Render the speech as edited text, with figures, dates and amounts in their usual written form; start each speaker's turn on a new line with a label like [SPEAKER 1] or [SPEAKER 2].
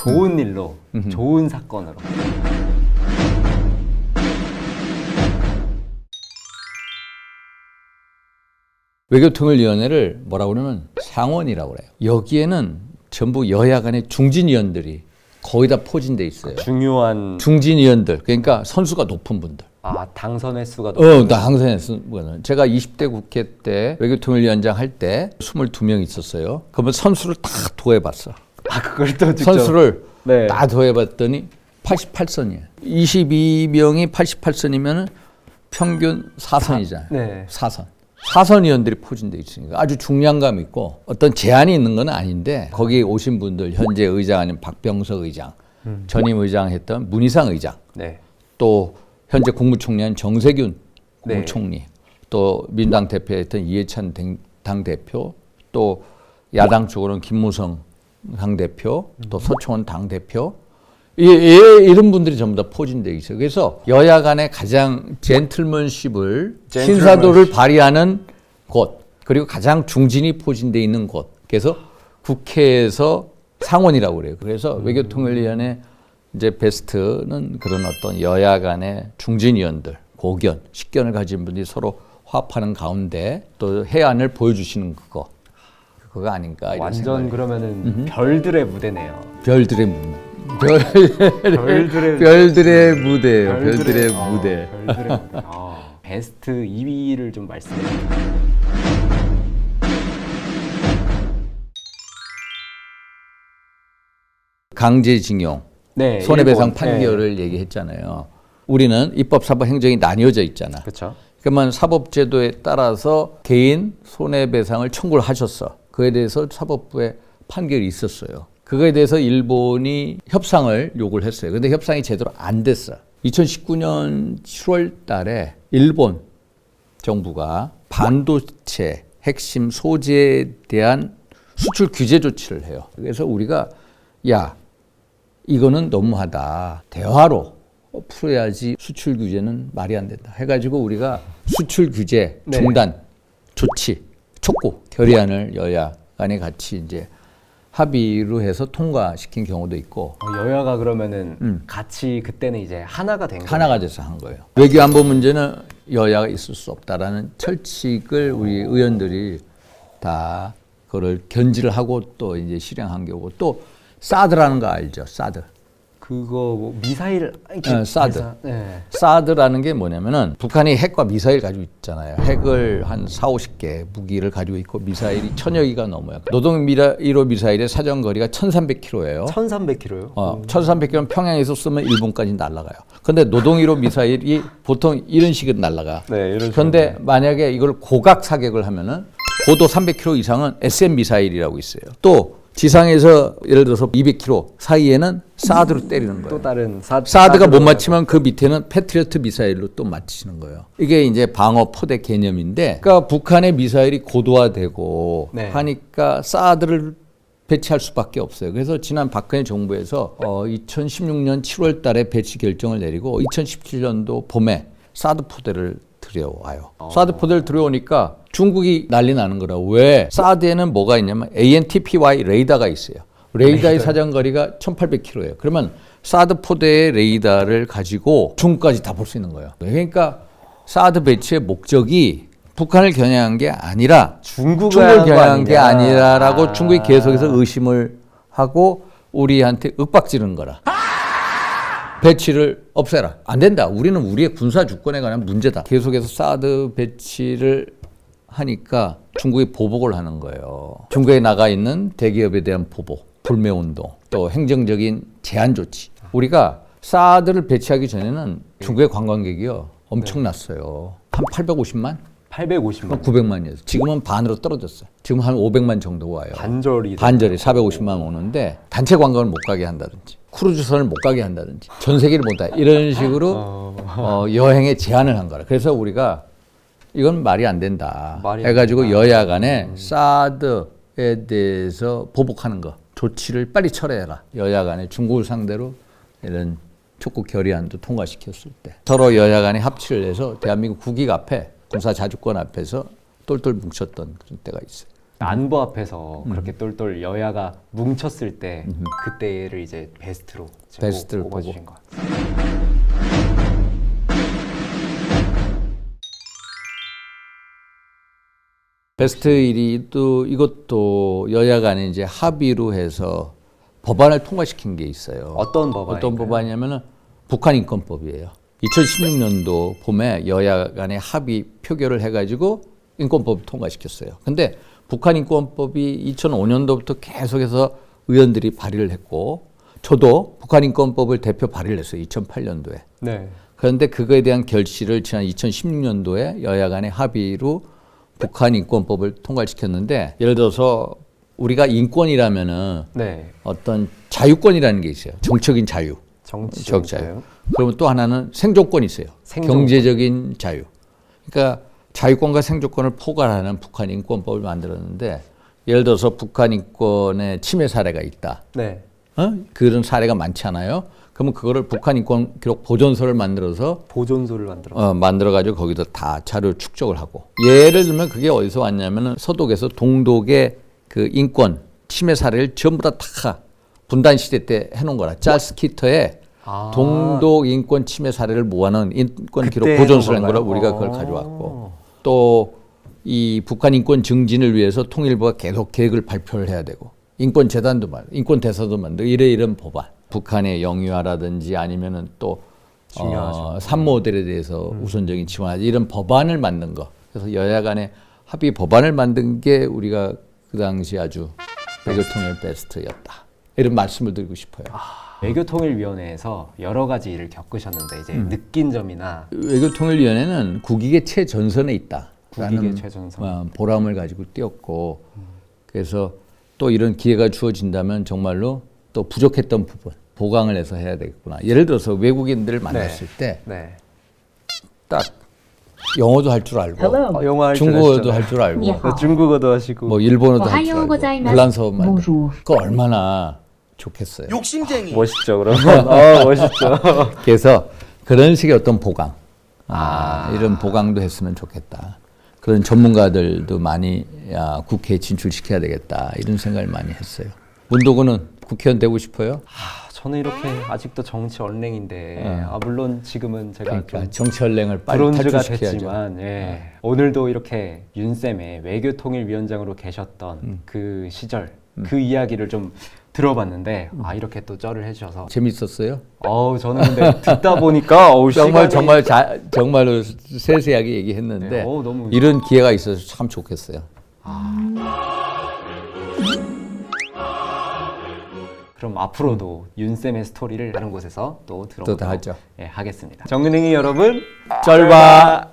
[SPEAKER 1] 좋은 일로, 좋은 사건으로.
[SPEAKER 2] 외교통일위원회를 뭐라고 그러면 상원이라고 그래요. 여기에는 전부 여야 간의 중진위원들이 거의 다 포진돼 있어요.
[SPEAKER 1] 중요한
[SPEAKER 2] 중진위원들, 그러니까 선수가 높은 분들.
[SPEAKER 1] 당선 횟수가 높은
[SPEAKER 2] 당선했으면 제가 20대 국회 때 외교통일위원장 할 때 22명 있었어요. 그러면 선수를 다 도해봤어.
[SPEAKER 1] 그걸 또 직접
[SPEAKER 2] 선수를
[SPEAKER 1] 네.
[SPEAKER 2] 다 도해봤더니 88선이에요. 22명이 88선이면 평균 4선이잖아요.
[SPEAKER 1] 네.
[SPEAKER 2] 4선. 4선 의원들이 포진돼 있으니까 아주 중량감 있고 어떤 제한이 있는 건 아닌데 거기 오신 분들 현재 의장 아닌 박병석 의장, 전임 의장 했던 문희상 의장,
[SPEAKER 1] 네.
[SPEAKER 2] 또 현재 국무총리한 정세균
[SPEAKER 1] 네.
[SPEAKER 2] 국무총리, 또 민당 대표했던 이해찬 당대표, 또 야당 쪽으로는 김무성 당대표, 또 서청원 당대표, 이런 분들이 전부 다 포진되어 있어요. 그래서 여야 간의 가장 젠틀맨십을 신사도를 발휘하는 곳, 그리고 가장 중진이 포진되어 있는 곳. 그래서 국회에서 상원이라고 그래요. 그래서 외교통일위원회 이제 베스트는 그런 어떤 여야 간의 중진위원들, 고견, 식견을 가진 분들이 서로 화합하는 가운데 또 해안을 보여주시는 그거 아닌가.
[SPEAKER 1] 완전 그러면은 별들의 무대네요.
[SPEAKER 2] 별들의 무대.
[SPEAKER 1] 별들의
[SPEAKER 2] 무대예요. 별들의 무대.
[SPEAKER 1] 베스트 2위를 좀 말씀해 주세요.
[SPEAKER 2] 강제징용,
[SPEAKER 1] 네,
[SPEAKER 2] 손해배상
[SPEAKER 1] 일본.
[SPEAKER 2] 판결을 얘기했잖아요. 우리는 입법, 사법, 행정이 나뉘어져 있잖아.
[SPEAKER 1] 그렇죠.
[SPEAKER 2] 그러면 사법제도에 따라서 개인 손해배상을 청구를 하셨어. 그에 대해서 사법부에 판결이 있었어요. 그거에 대해서 일본이 협상을 요구를 했어요. 근데 협상이 제대로 안 됐어. 2019년 7월 달에 일본 정부가 반도체 핵심 소재에 대한 수출 규제 조치를 해요. 그래서 우리가 이거는 너무하다. 대화로 풀어야지 수출 규제는 말이 안 된다. 해가지고 우리가 수출 규제 중단 조치 촉구 결의안을 여야 간에 같이 이제 합의로 해서 통과시킨 경우도 있고.
[SPEAKER 1] 여야가 그러면은 같이 그때는 이제 하나가 된 거예요.
[SPEAKER 2] 하나가 돼서 한 거예요. 외교안보 문제는 여야가 있을 수 없다라는 철칙을 우리 의원들이 다 그걸 견지를 하고 또 이제 실행한 경우고, 또 사드라는 거 알죠? 사드.
[SPEAKER 1] 그거 뭐 미사일
[SPEAKER 2] 사드.
[SPEAKER 1] 네.
[SPEAKER 2] 사드라는 게 뭐냐면은 북한이 핵과 미사일 가지고 있잖아요. 핵을 한 40-50개 무기를 가지고 있고 미사일이 1000여 기가 넘어요. 노동 1호 미사일의 사정거리가 1300km예요.
[SPEAKER 1] 1300km요?
[SPEAKER 2] 1300km 평양에서 쏘면 일본까지 날아가요. 근데 노동 1호 미사일이 보통 이런 식으로 날아가.
[SPEAKER 1] 네, 이런 식으로.
[SPEAKER 2] 그런데 만약에 이걸 고각 사격을 하면은 고도 300km 이상은 SM 미사일이라고 있어요. 또 지상에서 예를 들어서 200km 사이에는 사드로 때리는 거예요.
[SPEAKER 1] 또 다른
[SPEAKER 2] 사드가 못 맞히면 그 밑에는 패트리어트 미사일로 또 맞히는 거예요. 이게 이제 방어 포대 개념인데, 그러니까 북한의 미사일이 고도화되고 하니까 사드를 배치할 수밖에 없어요. 그래서 지난 박근혜 정부에서 2016년 7월 달에 배치 결정을 내리고 2017년도 봄에 사드 포대를 들여와요. 사드 포대를 들여오니까 중국이 난리 나는 거라. 왜? 사드에는 뭐가 있냐면 ANTPY 레이더가 있어요. 레이더의 사정거리가 1800km예요. 그러면 사드 포대의 레이더를 가지고 중국까지 다 볼 수 있는 거예요. 그러니까 사드 배치의 목적이 북한을 겨냥한 게 아니라 중국을 겨냥한 게 아니라라고 중국이 계속해서 의심을 하고 우리한테 윽박지르는 거라. 배치를 없애라. 안 된다. 우리는 우리의 군사 주권에 관한 문제다. 계속해서 사드 배치를 하니까 중국이 보복을 하는 거예요. 중국에 나가 있는 대기업에 대한 보복, 불매운동, 또 행정적인 제한 조치. 우리가 사드를 배치하기 전에는 중국의 관광객이요 엄청났어요. 한 850만?
[SPEAKER 1] 850만.
[SPEAKER 2] 900만이었어요. 지금은 반으로 떨어졌어요. 지금 한 500만 정도 와요.
[SPEAKER 1] 반절이
[SPEAKER 2] 450만 오는데 단체 관광을 못 가게 한다든지 크루즈선을 못 가게 한다든지 전 세계를 못 가게 이런 식으로 여행에 제한을 한 거라. 그래서 우리가 이건 말이 안 된다 해가지고 여야 간에 사드에 대해서 보복하는 거 조치를 빨리 철회해라. 여야 간에 중국을 상대로 이런 촉구 결의안도 통과시켰을 때 서로 여야 간에 합치를 해서 대한민국 국익 앞에 군사 자주권 앞에서 똘똘 뭉쳤던 그런 때가 있어요.
[SPEAKER 1] 안보 앞에서 그렇게 똘똘 여야가 뭉쳤을 때 그때를 이제 베스트로
[SPEAKER 2] 베스트를
[SPEAKER 1] 뽑아주신
[SPEAKER 2] 보고.
[SPEAKER 1] 것 같아요.
[SPEAKER 2] 베스트 1위 또 이것도 여야 간에 이제 합의로 해서 법안을 통과시킨 게 있어요.
[SPEAKER 1] 어떤 법안인가요?
[SPEAKER 2] 어떤 법안이냐면은 북한 인권법이에요. 2016년도 봄에 여야 간에 합의 표결을 해가지고 인권법 통과시켰어요. 근데 북한 인권법이 2005년도부터 계속해서 의원들이 발의를 했고 저도 북한 인권법을 대표 발의를 했어요. 2008년도에.
[SPEAKER 1] 네.
[SPEAKER 2] 그런데 그거에 대한 결실을 지난 2016년도에 여야 간의 합의로 북한 인권법을 통과시켰는데 예를 들어서 우리가 인권이라면은
[SPEAKER 1] 네.
[SPEAKER 2] 어떤 자유권이라는 게 있어요. 정적인 자유.
[SPEAKER 1] 정치적
[SPEAKER 2] 자유. 그러면 또 하나는 생존권이 있어요.
[SPEAKER 1] 생존권.
[SPEAKER 2] 경제적인 자유. 그러니까 자유권과 생존권을 포괄하는 북한 인권법을 만들었는데 예를 들어서 북한 인권의 침해 사례가 있다.
[SPEAKER 1] 네.
[SPEAKER 2] 그런 사례가 많지 않아요. 그러면 그거를 북한 인권 기록 보존서를 만들어서
[SPEAKER 1] 보존소를 만들어.
[SPEAKER 2] 만들어가지고 거기다 다 자료 축적을 하고. 예를 들면 그게 어디서 왔냐면은 서독에서 동독의 그 인권 침해 사례를 전부 다 분단 시대 때 해놓은 거라. 찰스 키터의 동독 인권 침해 사례를 모아놓은 인권 기록 보존서를 한 거라 우리가 그걸 가져왔고. 또 이 북한 인권 증진을 위해서 통일부가 계속 계획을 발표를 해야 되고. 인권 재단도 말고 인권 대사도 만들고 이런 법안. 북한의 영유아라든지 아니면은 또 산모들에 대해서 우선적인 지원하지 이런 법안을 만든 거. 그래서 여야 간에 합의 법안을 만든 게 우리가 그 당시 아주 외교통일 베스트였다. 이런 말씀을 드리고 싶어요.
[SPEAKER 1] 외교통일위원회에서 여러 가지 일을 겪으셨는데 이제 느낀 점이나
[SPEAKER 2] 외교통일위원회는 국익의 최전선에 있다.
[SPEAKER 1] 국익의 최전선.
[SPEAKER 2] 보람을 가지고 뛰었고 그래서 또 이런 기회가 주어진다면 정말로 또 부족했던 부분 보강을 해서 해야 되겠구나. 예를 들어서 외국인들을 만났을 때 딱 영어도 할 줄 알고
[SPEAKER 1] 영어 할 줄
[SPEAKER 2] 중국어도
[SPEAKER 1] 아시잖아요.
[SPEAKER 2] 할 줄 알고
[SPEAKER 1] 네, 중국어도 하시고
[SPEAKER 2] 뭐 일본어도 할 줄 알고 프랑스어만 그 얼마나 좋겠어요.
[SPEAKER 3] 욕심쟁이.
[SPEAKER 1] 멋있죠, 그러면. 멋있죠.
[SPEAKER 2] 그래서 그런 식의 어떤 보강 이런 보강도 했으면 좋겠다. 그런 전문가들도 많이 국회에 진출시켜야 되겠다. 이런 생각을 많이 했어요. 문도구는 국회의원 되고 싶어요?
[SPEAKER 1] 저는 이렇게 아직도 정치 언랭인데 물론 지금은 제가
[SPEAKER 2] 그러니까
[SPEAKER 1] 좀
[SPEAKER 2] 정치연맹을 빨리
[SPEAKER 1] 브론즈가
[SPEAKER 2] 탈출시켜야죠.
[SPEAKER 1] 됐지만 오늘도 이렇게 윤쌤의 외교통일위원장으로 계셨던 그 시절 그 이야기를 좀 들어봤는데 이렇게 또 쩔을 해주셔서
[SPEAKER 2] 재밌었어요?
[SPEAKER 1] 저는 근데 듣다 보니까
[SPEAKER 2] 정말로 세세하게 얘기했는데
[SPEAKER 1] 네, 너무
[SPEAKER 2] 이런 기회가 있어서 참 좋겠어요.
[SPEAKER 1] 그럼 앞으로도 윤쌤의 스토리를 다른 곳에서 또 들어보도록
[SPEAKER 2] 하죠.
[SPEAKER 1] 하겠습니다. 정은행이 여러분
[SPEAKER 2] 쩔바.